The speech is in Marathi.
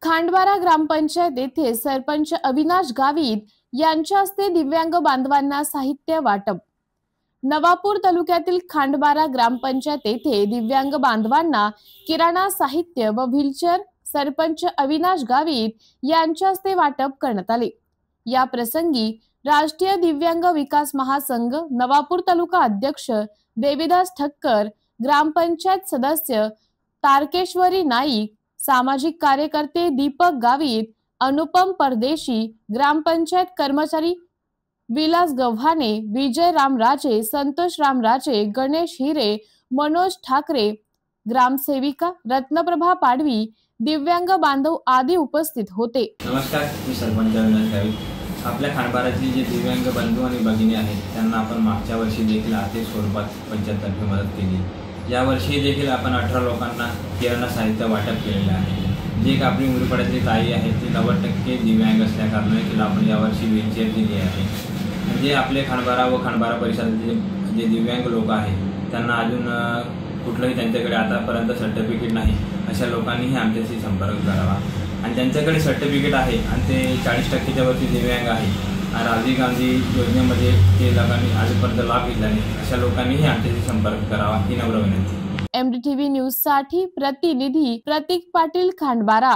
खांडबारा ग्रामपंचायत येथे सरपंच अविनाश गावित यांच्या हस्ते दिव्यांग बांधवांना साहित्य वाटप। नवापूर तालुक्यातील खांडबारा ग्रामपंचायत येथे दिव्यांग बांधवांना किराणा साहित्य व व्हीलचेअर सरपंच अविनाश गावित यांच्या हस्ते वाटप करण्यात आले। या प्रसंगी राष्ट्रीय दिव्यांग विकास महासंघ नवापूर तालुका अध्यक्ष देवीदास ठक्कर, ग्रामपंचायत सदस्य तारकेश्वरी नाईक, सामाजिक कार्यकर्ते दीपक गावित, अनुपम परदेशी, ग्रामपंचायत कर्मचारी विलास गव्हाणे, विजय रामराजे, संतोष रामराजे, गणेश हिरे, मनोज ठाकरे, ग्रामसेविका रत्नप्रभा पाडवी, दिव्यांग बांधव आदी उपस्थित होते। नमस्कार, मी सरपंच अविनाश गावित। आपल्या खांडबारातील जे दिव्यांग बंधू आणि भगिनी आहेत त्यांना आपण मागच्या वर्षी देखील आर्थिक स्वरूपात पंचायततर्फे मदत केली। या वर्षी देखील आपण 18 लोकांना किराणा साहित्य वाटप केलेले आहे। जी एक आपली मुरपाड्यातली ताई आहे ती 90% दिव्यांग असल्याकारणाने तिला आपण यावर्षी व्हीलचेअर दिली आहे। म्हणजे आपले खांडबारा व खांडबारा परिसरातील जे दिव्यांग लोक आहेत त्यांना अजून कुठलंही त्यांच्याकडे आतापर्यंत सर्टिफिकेट नाही अशा लोकांनीही आमच्याशी संपर्क करावा आणि ज्यांच्याकडे सर्टिफिकेट आहे आणि ते 40%च्या वरती दिव्यांग आहे आणि राजीव गांधी योजनेमध्ये ते लोकांनी आजपर्यंत लाभ घेतला नाही अशा लोकांनीही आमच्याशी संपर्क करावा ही नम्र विनंती। MDTV न्यूज साठी प्रतिनिधी प्रतीक पाटील, खांडबारा।